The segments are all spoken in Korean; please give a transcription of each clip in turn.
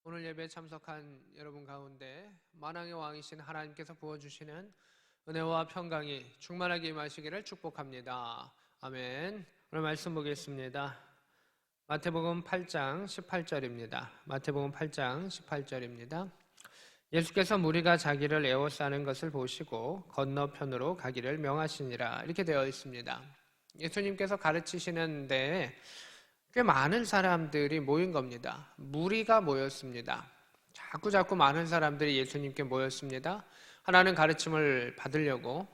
오늘 예배에 참석한 여러분 가운데 만왕의 왕이신 하나님께서 부어주시는 은혜와 평강이 충만하게 임하시기를 축복합니다. 아멘. 오늘 말씀 보겠습니다. 마태복음 8장 18절입니다. 마태복음 8장 18절입니다. 예수께서 무리가 자기를 에워싸는 것을 보시고 건너편으로 가기를 명하시니라, 이렇게 되어 있습니다. 예수님께서 가르치시는데 꽤 많은 사람들이 모인 겁니다. 무리가 모였습니다. 자꾸 많은 사람들이 예수님께 모였습니다. 하나는 가르침을 받으려고,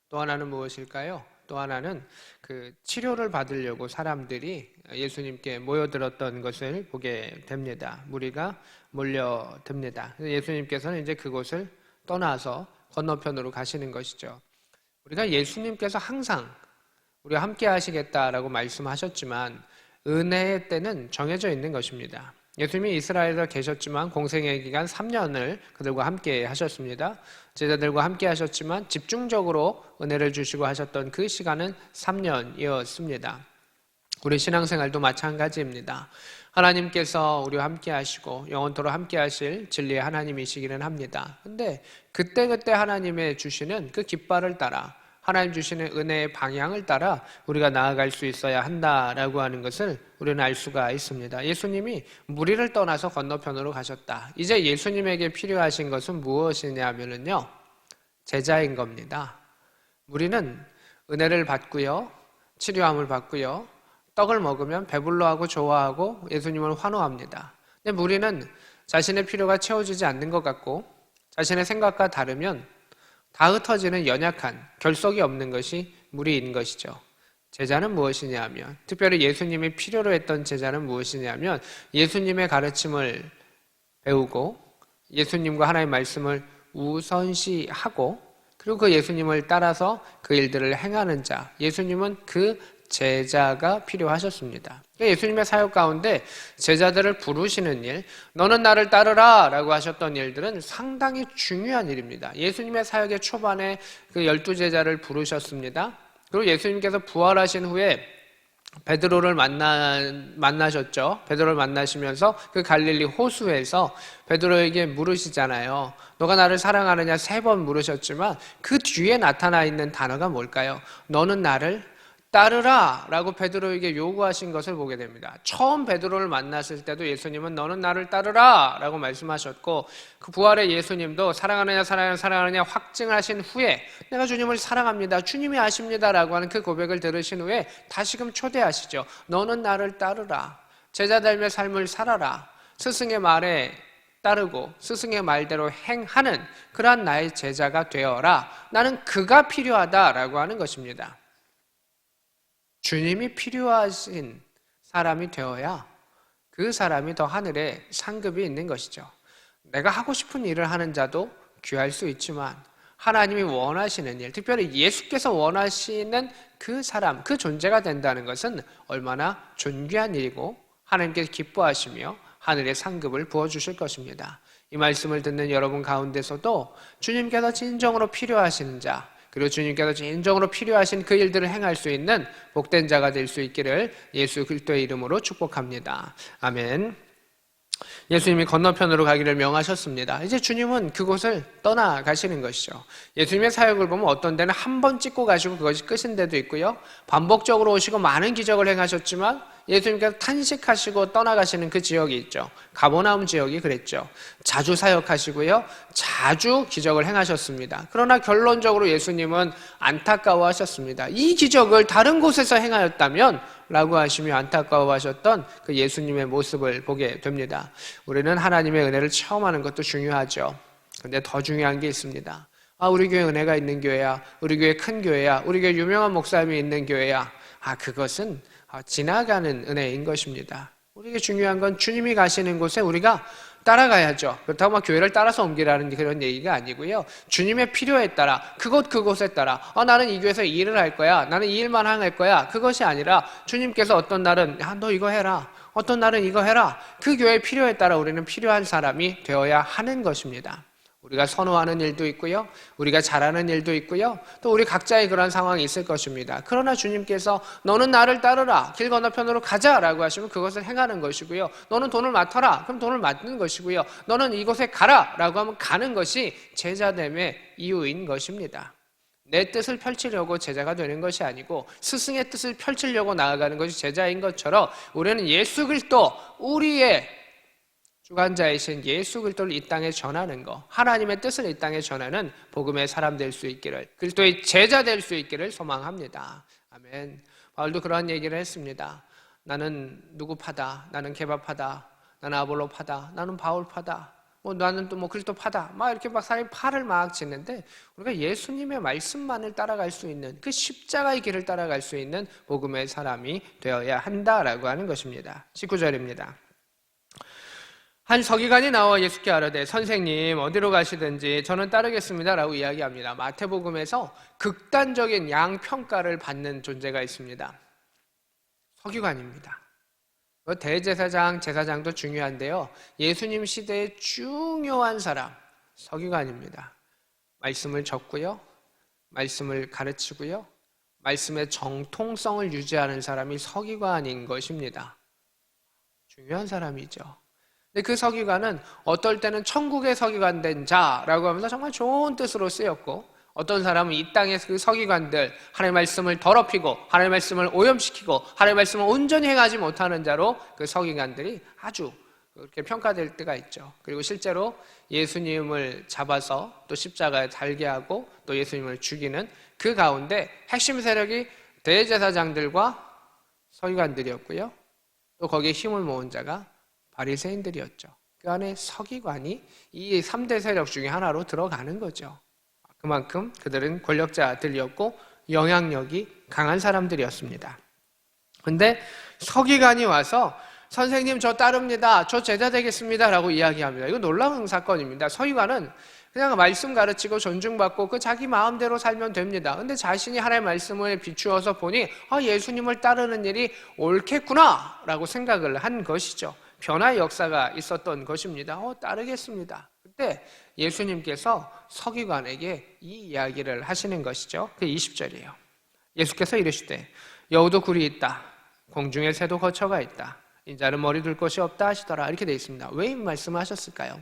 또 하나는 무엇일까요? 또 하나는 그 치료를 받으려고 사람들이 예수님께 모여들었던 것을 보게 됩니다. 무리가 몰려듭니다. 예수님께서는 이제 그곳을 떠나서 건너편으로 가시는 것이죠. 우리가 예수님께서 항상 우리와 함께 하시겠다라고 말씀하셨지만 은혜의 때는 정해져 있는 것입니다. 예수님이 이스라엘에 계셨지만 공생의 기간 3년을 그들과 함께 하셨습니다. 제자들과 함께 하셨지만 집중적으로 은혜를 주시고 하셨던 그 시간은 3년이었습니다. 우리 신앙생활도 마찬가지입니다. 하나님께서 우리와 함께 하시고 영원토록 함께 하실 진리의 하나님이시기는 합니다. 근데 그때그때 하나님의 주시는 그 깃발을 따라, 하나님 주시는 은혜의 방향을 따라 우리가 나아갈 수 있어야 한다라고 하는 것을 우리는 알 수가 있습니다. 예수님이 무리를 떠나서 건너편으로 가셨다. 이제 예수님에게 필요하신 것은 무엇이냐면요, 제자인 겁니다. 무리는 은혜를 받고요, 치료함을 받고요, 떡을 먹으면 배불러하고 좋아하고 예수님을 환호합니다. 근데 무리는 자신의 필요가 채워지지 않는 것 같고 자신의 생각과 다르면 다 흩어지는 연약한, 결속이 없는 것이 무리인 것이죠. 제자는 무엇이냐 하면, 특별히 예수님이 필요로 했던 제자는 무엇이냐 하면 예수님의 가르침을 배우고 예수님과 하나님의 말씀을 우선시하고 그리고 그 예수님을 따라서 그 일들을 행하는 자, 예수님은 그 제자가 필요하셨습니다. 예수님의 사역 가운데 제자들을 부르시는 일, 너는 나를 따르라 라고 하셨던 일들은 상당히 중요한 일입니다. 예수님의 사역의 초반에 그 12제자를 부르셨습니다. 그리고 예수님께서 부활하신 후에 베드로를 만나셨죠. 베드로를 만나시면서 그 갈릴리 호수에서 베드로에게 물으시잖아요. 너가 나를 사랑하느냐 3번 물으셨지만 그 뒤에 나타나 있는 단어가 뭘까요? 너는 나를 따르라 라고 베드로에게 요구하신 것을 보게 됩니다. 처음 베드로를 만났을 때도 예수님은 너는 나를 따르라 라고 말씀하셨고, 그 부활의 예수님도 사랑하느냐 사랑하느냐 확증하신 후에 내가 주님을 사랑합니다, 주님이 아십니다 라고 하는 그 고백을 들으신 후에 다시금 초대하시죠. 너는 나를 따르라, 제자됨의 삶을 살아라, 스승의 말에 따르고 스승의 말대로 행하는 그러한 나의 제자가 되어라. 나는 그가 필요하다라고 하는 것입니다. 주님이 필요하신 사람이 되어야 그 사람이 더 하늘에 상급이 있는 것이죠. 내가 하고 싶은 일을 하는 자도 귀할 수 있지만 하나님이 원하시는 일, 특별히 예수께서 원하시는 그 사람, 그 존재가 된다는 것은 얼마나 존귀한 일이고 하나님께서 기뻐하시며 하늘의 상급을 부어주실 것입니다. 이 말씀을 듣는 여러분 가운데서도 주님께서 진정으로 필요하신 자, 그리고 주님께서 진정으로 필요하신 그 일들을 행할 수 있는 복된 자가 될 수 있기를 예수 그리스도의 이름으로 축복합니다. 아멘. 예수님이 건너편으로 가기를 명하셨습니다. 이제 주님은 그곳을 떠나가시는 것이죠. 예수님의 사역을 보면 어떤 데는 한 번 찍고 가시고 그것이 끝인 데도 있고요, 반복적으로 오시고 많은 기적을 행하셨지만 예수님께서 탄식하시고 떠나가시는 그 지역이 있죠. 가버나움 지역이 그랬죠. 자주 사역하시고요, 자주 기적을 행하셨습니다. 그러나 결론적으로 예수님은 안타까워하셨습니다. 이 기적을 다른 곳에서 행하였다면 라고 하시며 안타까워하셨던 그 예수님의 모습을 보게 됩니다. 우리는 하나님의 은혜를 체험하는 것도 중요하죠. 그런데 더 중요한 게 있습니다. 우리 교회 은혜가 있는 교회야, 우리 교회 큰 교회야, 우리 교회 유명한 목사님이 있는 교회야. 그것은 지나가는 은혜인 것입니다. 우리에게 중요한 건 주님이 가시는 곳에 우리가 따라가야죠. 그렇다고 막 교회를 따라서 옮기라는 그런 얘기가 아니고요, 주님의 필요에 따라 그곳에 따라 나는 이 교회에서 이 일을 할 거야, 나는 이 일만 할 거야, 그것이 아니라 주님께서 어떤 날은 너 이거 해라, 어떤 날은 이거 해라, 그 교회의 필요에 따라 우리는 필요한 사람이 되어야 하는 것입니다. 우리가 선호하는 일도 있고요, 우리가 잘하는 일도 있고요, 또 우리 각자의 그런 상황이 있을 것입니다. 그러나 주님께서 너는 나를 따르라, 길 건너편으로 가자라고 하시면 그것을 행하는 것이고요, 너는 돈을 맡아라, 그럼 돈을 맡는 것이고요, 너는 이곳에 가라라고 하면 가는 것이 제자됨의 이유인 것입니다. 내 뜻을 펼치려고 제자가 되는 것이 아니고 스승의 뜻을 펼치려고 나아가는 것이 제자인 것처럼 우리는 예수 그리스도, 우리의 주관자이신 예수 그리스도를 이 땅에 전하는 것, 하나님의 뜻을 이 땅에 전하는 복음의 사람 될 수 있기를, 그리스도의 제자 될 수 있기를 소망합니다. 아멘. 바울도 그러한 얘기를 했습니다. 나는 누구 파다, 나는 케바 파다, 나는 아볼로 파다, 나는 바울 파다, 나는 또 그리스도 파다, 이렇게 사람이 팔을 막 짓는데, 우리가 예수님의 말씀만을 따라갈 수 있는, 그 십자가의 길을 따라갈 수 있는 복음의 사람이 되어야 한다라고 하는 것입니다. 19절입니다. 한 서기관이 나와 예수께 아뢰되 선생님 어디로 가시든지 저는 따르겠습니다 라고 이야기합니다. 마태복음에서 극단적인 양평가를 받는 존재가 있습니다. 서기관입니다. 대제사장, 제사장도 중요한데요, 예수님 시대의 중요한 사람 서기관입니다. 말씀을 적고요, 말씀을 가르치고요, 말씀의 정통성을 유지하는 사람이 서기관인 것입니다. 중요한 사람이죠. 근데 그 서기관은 어떨 때는 천국의 서기관 된 자라고 하면서 정말 좋은 뜻으로 쓰였고, 어떤 사람은 이 땅의 그 서기관들, 하나님의 말씀을 더럽히고 하나님의 말씀을 오염시키고 하나님의 말씀을 온전히 행하지 못하는 자로 그 서기관들이 아주 그렇게 평가될 때가 있죠. 그리고 실제로 예수님을 잡아서 또 십자가에 달게 하고 또 예수님을 죽이는 그 가운데 핵심 세력이 대제사장들과 서기관들이었고요, 또 거기에 힘을 모은 자가 바리새인들이었죠. 그 안에 서기관이 이 3대 세력 중에 하나로 들어가는 거죠. 그만큼 그들은 권력자들이었고 영향력이 강한 사람들이었습니다. 그런데 서기관이 와서 선생님 저 따릅니다, 저 제자 되겠습니다 라고 이야기합니다. 이거 놀라운 사건입니다. 서기관은 그냥 말씀 가르치고 존중받고 그 자기 마음대로 살면 됩니다. 근데 자신이 하나님의 말씀을 비추어서 보니 예수님을 따르는 일이 옳겠구나 라고 생각을 한 것이죠. 변화의 역사가 있었던 것입니다. 따르겠습니다. 그때 예수님께서 서기관에게 이 이야기를 하시는 것이죠. 그 20절이에요. 예수께서 이르시되 여우도 굴이 있다, 공중에 새도 거처가 있다, 인자는 머리 둘 곳이 없다 하시더라. 이렇게 되어 있습니다. 왜 이 말씀을 하셨을까요?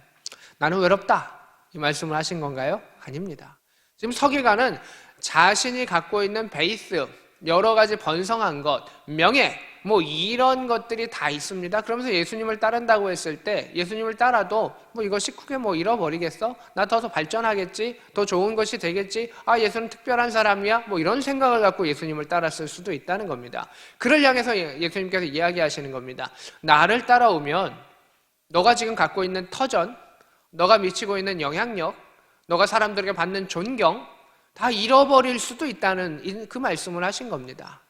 나는 외롭다, 이 말씀을 하신 건가요? 아닙니다. 지금 서기관은 자신이 갖고 있는 베이스, 여러 가지 번성한 것, 명예, 뭐 이런 것들이 다 있습니다. 그러면서 예수님을 따른다고 했을 때 예수님을 따라도 뭐 이것이 크게 뭐 잃어버리겠어? 나 더 발전하겠지? 더 좋은 것이 되겠지? 아, 예수는 특별한 사람이야? 뭐 이런 생각을 갖고 예수님을 따랐을 수도 있다는 겁니다. 그를 향해서 예수님께서 이야기하시는 겁니다. 나를 따라오면 너가 지금 갖고 있는 터전, 너가 미치고 있는 영향력, 너가 사람들에게 받는 존경 다 잃어버릴 수도 있다는 그 말씀을 하신 겁니다.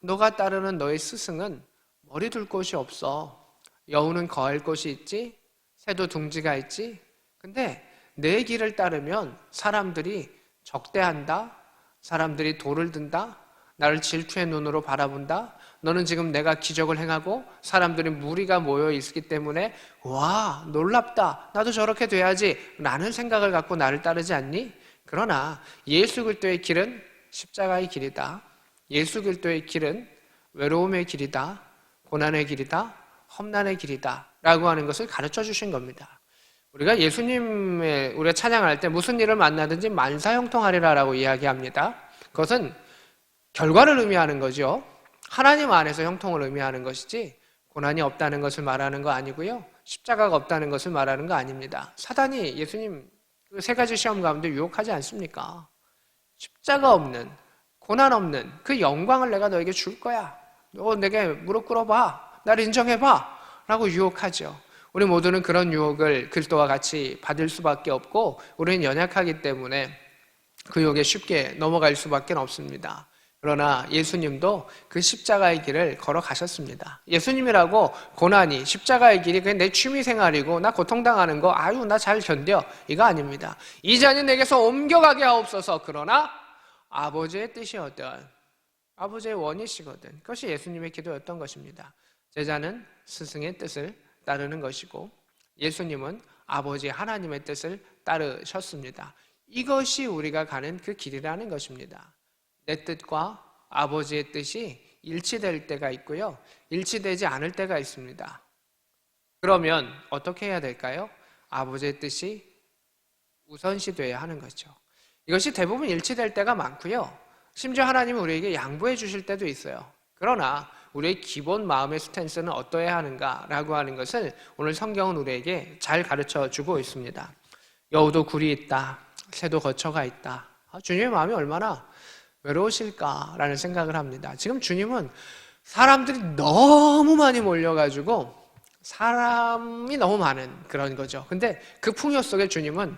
너가 따르는 너의 스승은 머리 둘 곳이 없어. 여우는 거할 곳이 있지, 새도 둥지가 있지. 근데 내 길을 따르면 사람들이 적대한다, 사람들이 돌을 든다, 나를 질투의 눈으로 바라본다. 너는 지금 내가 기적을 행하고 사람들이 무리가 모여 있기 때문에 와, 놀랍다, 나도 저렇게 돼야지 라는 생각을 갖고 나를 따르지 않니? 그러나 예수 그리스도의 길은 십자가의 길이다. 예수 그리스도의 길은 외로움의 길이다, 고난의 길이다, 험난의 길이다 라고 하는 것을 가르쳐 주신 겁니다. 우리가 우리가 찬양할 때 무슨 일을 만나든지 만사형통하리라 라고 이야기합니다. 그것은 결과를 의미하는 거죠. 하나님 안에서 형통을 의미하는 것이지 고난이 없다는 것을 말하는 거 아니고요, 십자가가 없다는 것을 말하는 거 아닙니다. 사단이 예수님 그 세 가지 시험 가운데 유혹하지 않습니까? 십자가 없는, 고난 없는 그 영광을 내가 너에게 줄 거야. 너 내게 무릎 꿇어봐, 나를 인정해봐 라고 유혹하죠. 우리 모두는 그런 유혹을 그리스도와 같이 받을 수밖에 없고 우리는 연약하기 때문에 그 유혹에 쉽게 넘어갈 수밖에 없습니다. 그러나 예수님도 그 십자가의 길을 걸어가셨습니다. 예수님이라고 고난이, 십자가의 길이 그냥 내 취미생활이고 나 고통당하는 거 아유 나 잘 견뎌 이거 아닙니다. 이 잔이 내게서 옮겨가게 하옵소서. 그러나 아버지의 뜻이었든 아버지의 원이시거든 그것이 예수님의 기도였던 것입니다. 제자는 스승의 뜻을 따르는 것이고 예수님은 아버지 하나님의 뜻을 따르셨습니다. 이것이 우리가 가는 그 길이라는 것입니다. 내 뜻과 아버지의 뜻이 일치될 때가 있고요, 일치되지 않을 때가 있습니다. 그러면 어떻게 해야 될까요? 아버지의 뜻이 우선시돼야 하는 거죠. 이것이 대부분 일치될 때가 많고요, 심지어 하나님은 우리에게 양보해 주실 때도 있어요. 그러나 우리의 기본 마음의 스탠스는 어떠해야 하는가라고 하는 것을 오늘 성경은 우리에게 잘 가르쳐 주고 있습니다. 여우도 굴이 있다, 새도 거처가 있다. 주님의 마음이 얼마나 외로우실까라는 생각을 합니다. 지금 주님은 사람들이 너무 많이 몰려가지고 사람이 너무 많은 그런 거죠. 근데 그 풍요 속에 주님은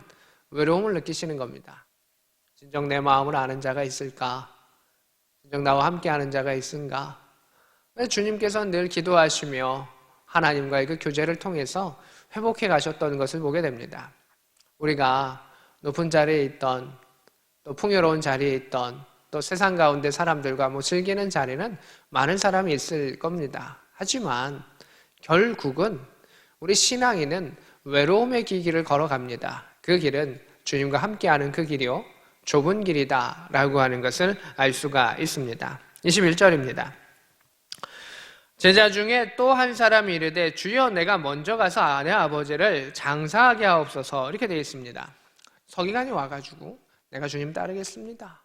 외로움을 느끼시는 겁니다. 진정 내 마음을 아는 자가 있을까? 진정 나와 함께하는 자가 있은가? 주님께서는 늘 기도하시며 하나님과의 그 교제를 통해서 회복해 가셨던 것을 보게 됩니다. 우리가 높은 자리에 있던, 또 풍요로운 자리에 있던, 또 세상 가운데 사람들과 즐기는 자리는 많은 사람이 있을 겁니다. 하지만 결국은 우리 신앙인은 외로움의 길을 걸어갑니다. 그 길은 주님과 함께하는 그 길이요, 좁은 길이다 라고 하는 것을 알 수가 있습니다. 21절입니다. 제자 중에 또 한 사람이 이르되 주여 내가 먼저 가서 내 아버지를 장사하게 하옵소서 이렇게 되어 있습니다. 서기관이 와가지고 내가 주님 따르겠습니다,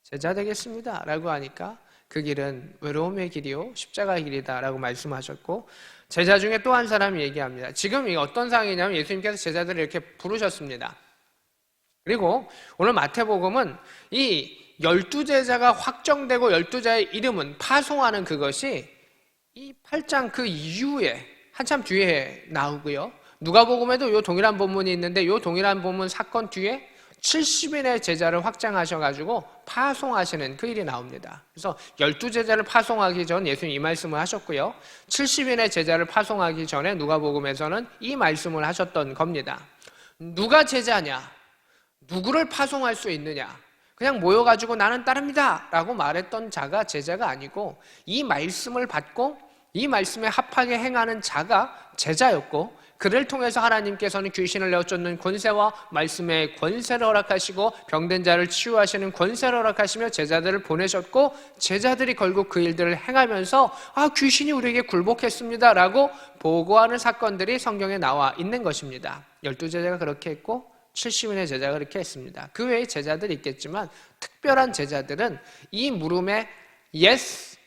제자 되겠습니다 라고 하니까 그 길은 외로움의 길이요 십자가의 길이다 라고 말씀하셨고, 제자 중에 또 한 사람이 얘기합니다. 지금 이 어떤 상황이냐면 예수님께서 제자들을 이렇게 부르셨습니다. 그리고 오늘 마태복음은 이 12제자가 확정되고 12자의 이름은 파송하는 그것이 이 8장 그 이후에 한참 뒤에 나오고요, 누가복음에도 이 동일한 본문이 있는데 이 동일한 본문 사건 뒤에 70인의 제자를 확장하셔가지고 파송하시는 그 일이 나옵니다. 그래서 12제자를 파송하기 전 예수님 이 말씀을 하셨고요, 70인의 제자를 파송하기 전에 누가복음에서는 이 말씀을 하셨던 겁니다. 누가 제자냐? 누구를 파송할 수 있느냐? 그냥 모여가지고 나는 따릅니다 라고 말했던 자가 제자가 아니고 이 말씀을 받고 이 말씀에 합하게 행하는 자가 제자였고, 그를 통해서 하나님께서는 귀신을 내어쫓는 권세와 말씀의 권세를 허락하시고 병든 자를 치유하시는 권세를 허락하시며 제자들을 보내셨고, 제자들이 결국 그 일들을 행하면서 귀신이 우리에게 굴복했습니다 라고 보고하는 사건들이 성경에 나와 있는 것입니다. 12제자가 그렇게 했고 70인의 제자가 그렇게 했습니다. 그 외에 제자들이 있겠지만 특별한 제자들은 이 물음에 예스,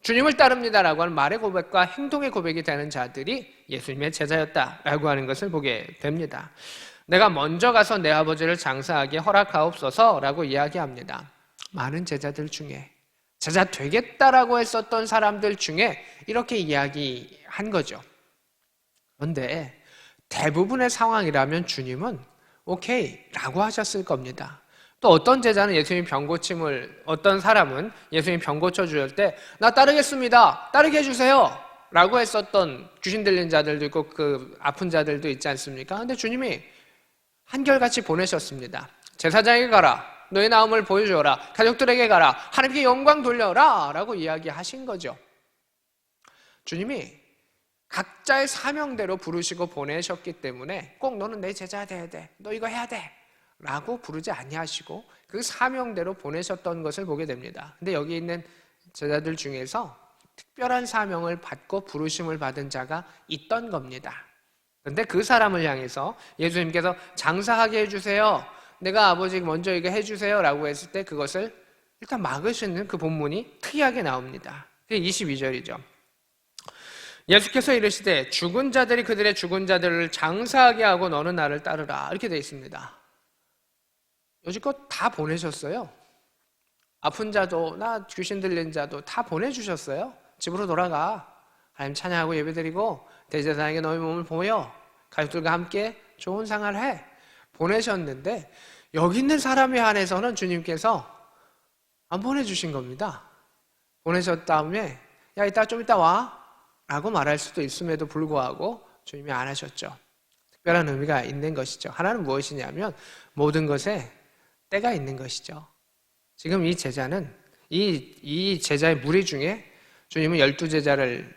주님을 따릅니다라고 하는 말의 고백과 행동의 고백이 되는 자들이 예수님의 제자였다라고 하는 것을 보게 됩니다. 내가 먼저 가서 내 아버지를 장사하게 허락하옵소서라고 이야기합니다. 많은 제자들 중에 제자 되겠다라고 했었던 사람들 중에 이렇게 이야기한 거죠. 그런데 대부분의 상황이라면 주님은 오케이 라고 하셨을 겁니다. 또 어떤 제자는 예수님 병 고침을, 어떤 사람은 예수님 병 고쳐줄 때 나 따르겠습니다, 따르게 해주세요 라고 했었던 귀신 들린 자들도 있고 그 아픈 자들도 있지 않습니까? 근데 주님이 한결같이 보내셨습니다. 제사장에게 가라, 너의 나음을 보여줘라, 가족들에게 가라, 하나님께 영광 돌려라 라고 이야기하신 거죠. 주님이 각자의 사명대로 부르시고 보내셨기 때문에 꼭 너는 내 제자 돼야 돼, 너 이거 해야 돼 라고 부르지 아니하시고 그 사명대로 보내셨던 것을 보게 됩니다. 근데 여기 있는 제자들 중에서 특별한 사명을 받고 부르심을 받은 자가 있던 겁니다. 그런데 그 사람을 향해서 예수님께서 장사하게 해주세요, 내가 아버지 먼저 이거 해주세요 라고 했을 때 그것을 일단 막으시는 그 본문이 특이하게 나옵니다. 그게 22절이죠. 예수께서 이르시되 죽은 자들이 그들의 죽은 자들을 장사하게 하고 너는 나를 따르라, 이렇게 되어 있습니다. 여지껏 다 보내셨어요. 아픈 자도 나 귀신 들린 자도 다 보내주셨어요. 집으로 돌아가, 하나님 찬양하고 예배드리고 대제사장에게 너희 몸을 보여 가족들과 함께 좋은 생활을 해 보내셨는데 여기 있는 사람에 한해서는 주님께서 안 보내주신 겁니다. 보내셨 다음에 야 이따 좀 이따 와 라고 말할 수도 있음에도 불구하고 주님이 안 하셨죠. 특별한 의미가 있는 것이죠. 하나는 무엇이냐면 모든 것에 때가 있는 것이죠. 지금 이 제자는 이 제자의 무리 중에 주님은 12제자를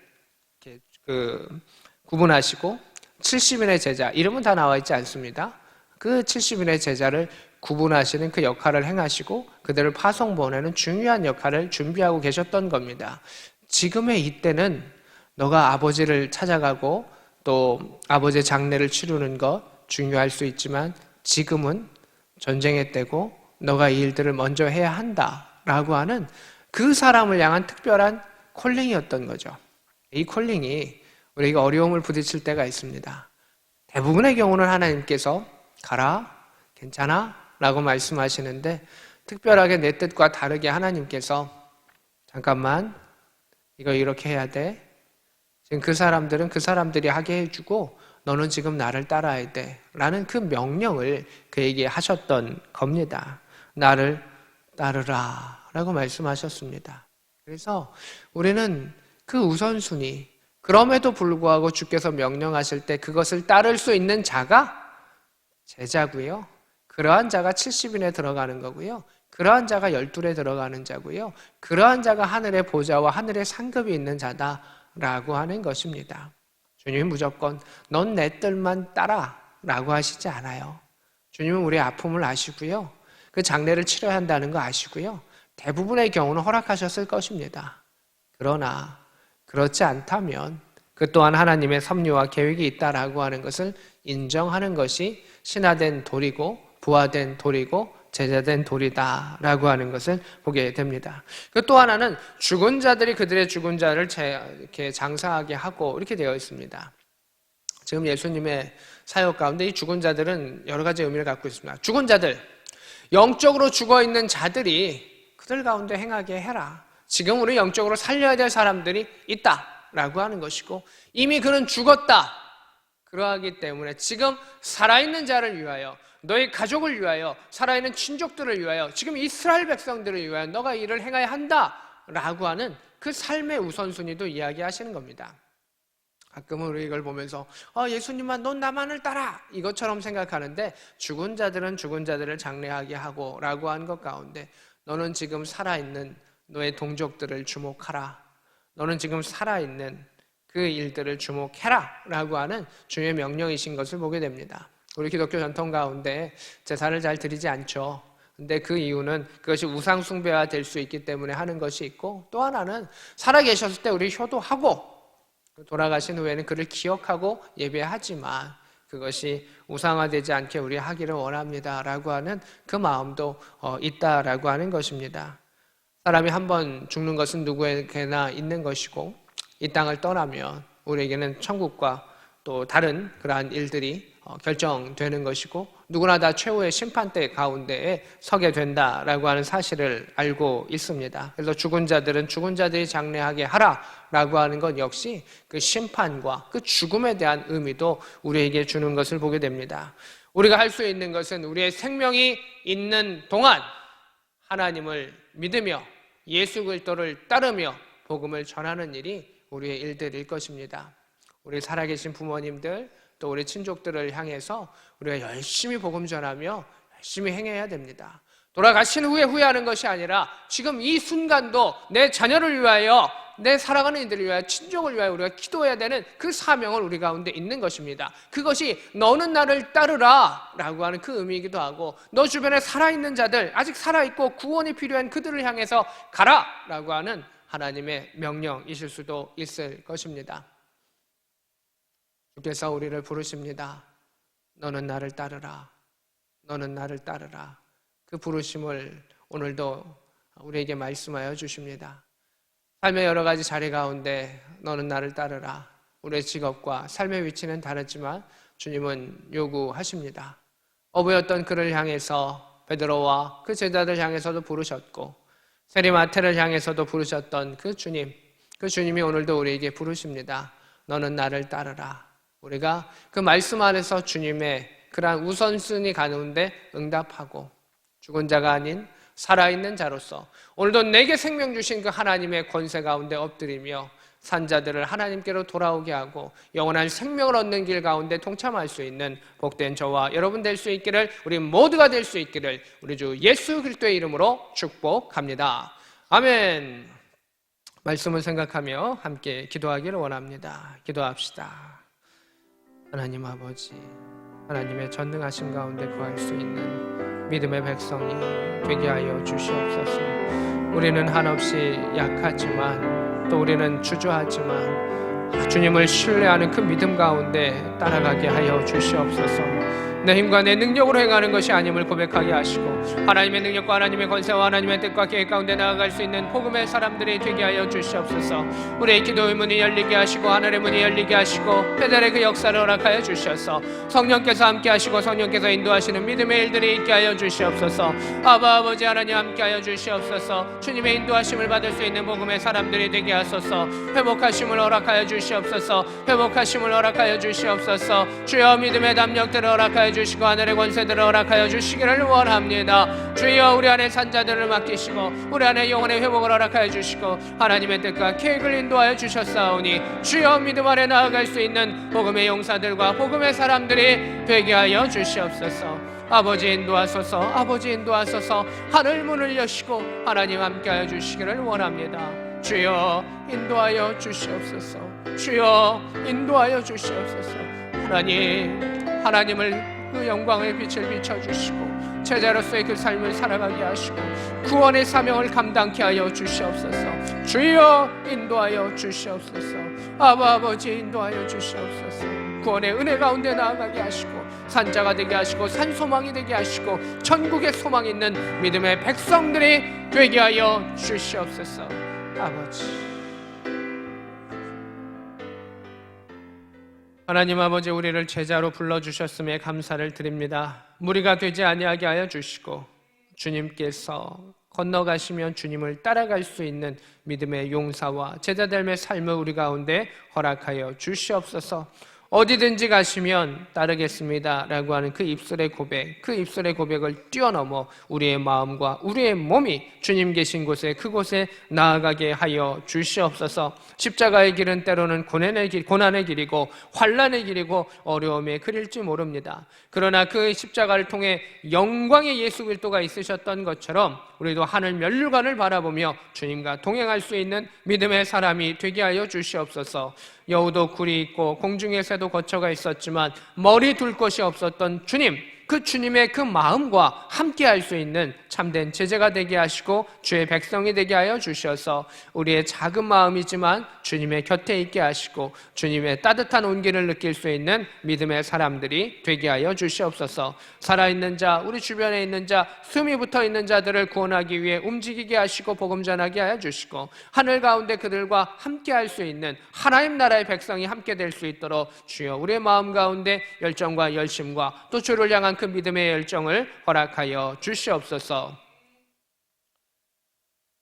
구분하시고 70인의 제자, 이름은 다 나와 있지 않습니다. 그 70인의 제자를 구분하시는 그 역할을 행하시고 그들을 파송 보내는 중요한 역할을 준비하고 계셨던 겁니다. 지금의 이때는 너가 아버지를 찾아가고 또 아버지의 장례를 치르는 것 중요할 수 있지만 지금은 전쟁의 때고 너가 이 일들을 먼저 해야 한다라고 하는 그 사람을 향한 특별한 콜링이었던 거죠. 이 콜링이 우리가 어려움을 부딪힐 때가 있습니다. 대부분의 경우는 하나님께서 가라, 괜찮아 라고 말씀하시는데 특별하게 내 뜻과 다르게 하나님께서 잠깐만 이거 이렇게 해야 돼, 지금 그 사람들은 그 사람들이 하게 해주고 너는 지금 나를 따라야 돼 라는 그 명령을 그에게 하셨던 겁니다. 나를 따르라 라고 말씀하셨습니다. 그래서 우리는 그 우선순위, 그럼에도 불구하고 주께서 명령하실 때 그것을 따를 수 있는 자가 제자고요, 그러한 자가 70인에 들어가는 거고요, 그러한 자가 12에 들어가는 자고요, 그러한 자가 하늘의 보좌와 하늘의 상급이 있는 자다라고 하는 것입니다. 주님은 무조건 넌 내 뜻만 따라 라고 하시지 않아요. 주님은 우리의 아픔을 아시고요, 그 장례를 치러야 한다는 거 아시고요, 대부분의 경우는 허락하셨을 것입니다. 그러나 그렇지 않다면 그 또한 하나님의 섭리와 계획이 있다라고 하는 것을 인정하는 것이 신화된 도리고 부화된 도리고 제자된 도리다라고 하는 것을 보게 됩니다. 그 또 하나는 죽은 자들이 그들의 죽은 자를 이렇게 장사하게 하고 이렇게 되어 있습니다. 지금 예수님의 사역 가운데 이 죽은 자들은 여러 가지 의미를 갖고 있습니다. 죽은 자들, 영적으로 죽어있는 자들이 그들 가운데 행하게 해라. 지금 우리 영적으로 살려야 될 사람들이 있다라고 하는 것이고 이미 그는 죽었다. 그러하기 때문에 지금 살아있는 자를 위하여, 너의 가족을 위하여, 살아있는 친족들을 위하여, 지금 이스라엘 백성들을 위하여 너가 일을 행해야 한다라고 하는 그 삶의 우선순위도 이야기하시는 겁니다. 가끔은 우리 이걸 보면서 예수님만 넌 나만을 따라 이것처럼 생각하는데 죽은 자들은 죽은 자들을 장례하게 하고 라고 한 것 가운데 너는 지금 살아있는 너의 동족들을 주목하라, 너는 지금 살아있는 그 일들을 주목해라 라고 하는 주님의 명령이신 것을 보게 됩니다. 우리 기독교 전통 가운데 제사를 잘 드리지 않죠. 근데 그 이유는 그것이 우상 숭배가 될 수 있기 때문에 하는 것이 있고, 또 하나는 살아계셨을 때 우리 효도하고 돌아가신 후에는 그를 기억하고 예배하지만 그것이 우상화되지 않게 우리 하기를 원합니다라고 하는 그 마음도 있다라고 하는 것입니다. 사람이 한 번 죽는 것은 누구에게나 있는 것이고 이 땅을 떠나면 우리에게는 천국과 또 다른 그러한 일들이 결정되는 것이고 누구나 다 최후의 심판대 가운데에 서게 된다라고 하는 사실을 알고 있습니다. 그래서 죽은 자들은 죽은 자들이 장래하게 하라라고 하는 것 역시 그 심판과 그 죽음에 대한 의미도 우리에게 주는 것을 보게 됩니다. 우리가 할 수 있는 것은 우리의 생명이 있는 동안 하나님을 믿으며 예수 그리스도를 따르며 복음을 전하는 일이 우리의 일들일 것입니다. 우리 살아계신 부모님들 또 우리 친족들을 향해서 우리가 열심히 복음 전하며 열심히 행해야 됩니다. 돌아가신 후에 후회하는 것이 아니라 지금 이 순간도 내 자녀를 위하여 내 사랑하는 이들을 위하여 친족을 위하여 우리가 기도해야 되는 그 사명을 우리 가운데 있는 것입니다. 그것이 너는 나를 따르라 라고 하는 그 의미이기도 하고 너 주변에 살아있는 자들 아직 살아있고 구원이 필요한 그들을 향해서 가라 라고 하는 하나님의 명령이실 수도 있을 것입니다. 주께서 우리를 부르십니다. 너는 나를 따르라. 너는 나를 따르라. 그 부르심을 오늘도 우리에게 말씀하여 주십니다. 삶의 여러 가지 자리 가운데 너는 나를 따르라. 우리의 직업과 삶의 위치는 다르지만 주님은 요구하십니다. 어부였던 그를 향해서 베드로와 그 제자들 향해서도 부르셨고 세리마태를 향해서도 부르셨던 그 주님이 오늘도 우리에게 부르십니다. 너는 나를 따르라. 우리가 그 말씀 안에서 주님의 그러한 우선순위 가운데 응답하고 죽은 자가 아닌 살아있는 자로서 오늘도 내게 생명 주신 그 하나님의 권세 가운데 엎드리며 산자들을 하나님께로 돌아오게 하고 영원한 생명을 얻는 길 가운데 동참할 수 있는 복된 저와 여러분 될 수 있기를 우리 모두가 될 수 있기를 우리 주 예수 그리스도의 이름으로 축복합니다. 아멘. 말씀을 생각하며 함께 기도하기를 원합니다. 기도합시다. 하나님 아버지, 하나님의 전능하신 가운데 구할 수 있는 믿음의 백성이 되게 하여 주시옵소서. 우리는 한없이 약하지만 또 우리는 주저하지만 주님을 신뢰하는 그 믿음 가운데 따라가게 하여 주시옵소서. 내 힘과 내 능력으로 행하는 것이 아님을 고백하게 하시고 하나님의 능력과 하나님의 권세와 하나님의 뜻과 계획 가운데 나아갈 수 있는 복음의 사람들이 되게 하여 주시옵소서. 우리의 기도의 문이 열리게 하시고 하늘의 문이 열리게 하시고 페달의 그 역사를 허락하여 주셔서 성령께서 함께 하시고 성령께서 인도하시는 믿음의 일들이 있게 하여 주시옵소서. 아바 아버지 하나님 함께 하여 주시옵소서. 주님의 인도하심을 받을 수 있는 복음의 사람들이 되게 하소서. 회복하심을 허락하여 주시옵소서. 회복하심을 허락하여 주시옵소서. 주여 믿음의 담력들을 허락하여 주시고 하늘의 권세들을 허락하여 주시기를 원합니다. 주여 우리 안에 산자들을 맡기시고 우리 안에 영혼의 회복을 허락하여 주시고 하나님의 뜻과 계획을 인도하여 주셨사오니 주여 믿음 안에 나아갈 수 있는 복음의 용사들과 복음의 사람들이 되게 하여 주시옵소서. 아버지 인도하소서. 아버지 인도하소서. 하늘 문을 여시고 하나님 함께하여 주시기를 원합니다. 주여 인도하여 주시옵소서. 주여 인도하여 주시옵소서. 하나님을 그 영광의 빛을 비춰주시고 제자로서의 그 삶을 살아가게 하시고 구원의 사명을 감당케 하여 주시옵소서. 주여 인도하여 주시옵소서. 아버지 인도하여 주시옵소서. 구원의 은혜 가운데 나아가게 하시고 산자가 되게 하시고 산소망이 되게 하시고 천국의 소망이 있는 믿음의 백성들이 되게 하여 주시옵소서. 아버지 하나님 아버지, 우리를 제자로 불러주셨음에 감사를 드립니다. 무리가 되지 아니하게 하여 주시고 주님께서 건너가시면 주님을 따라갈 수 있는 믿음의 용사와 제자됨의 삶을 우리 가운데 허락하여 주시옵소서. 어디든지 가시면 따르겠습니다 라고 하는 그 입술의 고백을 뛰어넘어 우리의 마음과 우리의 몸이 주님 계신 곳에 그곳에 나아가게 하여 주시옵소서. 십자가의 길은 때로는 고난의 길이고 환난의 길이고 어려움의 길일지 모릅니다. 그러나 그 십자가를 통해 영광의 예수 그리스도가 있으셨던 것처럼 우리도 하늘 면류관을 바라보며 주님과 동행할 수 있는 믿음의 사람이 되게 하여 주시옵소서. 여우도 굴이 있고 공중의 새도 거처가 있었지만 머리 둘 곳이 없었던 주님, 그 주님의 그 마음과 함께 할 수 있는 참된 제자가 되게 하시고 주의 백성이 되게 하여 주셔서 우리의 작은 마음이지만 주님의 곁에 있게 하시고 주님의 따뜻한 온기를 느낄 수 있는 믿음의 사람들이 되게 하여 주시옵소서. 살아있는 자, 우리 주변에 있는 자, 숨이 붙어있는 자들을 구원하기 위해 움직이게 하시고 복음 전하게 하여 주시고 하늘 가운데 그들과 함께 할 수 있는 하나님 나라의 백성이 함께 될 수 있도록 주여 우리의 마음 가운데 열정과 열심과 또 주를 향한 그 믿음의 열정을 허락하여 주시옵소서.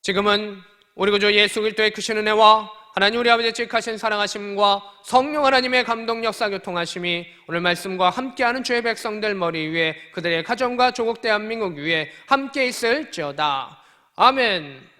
지금은 우리 구주 예수 그리스도의 크신 은혜와 하나님 우리 아버지의 지극하신 사랑하심과 성령 하나님의 감동 역사 교통하심이 오늘 말씀과 함께하는 주의 백성들 머리 위에 그들의 가정과 조국 대한민국 위에 함께 있을지어다. 아멘.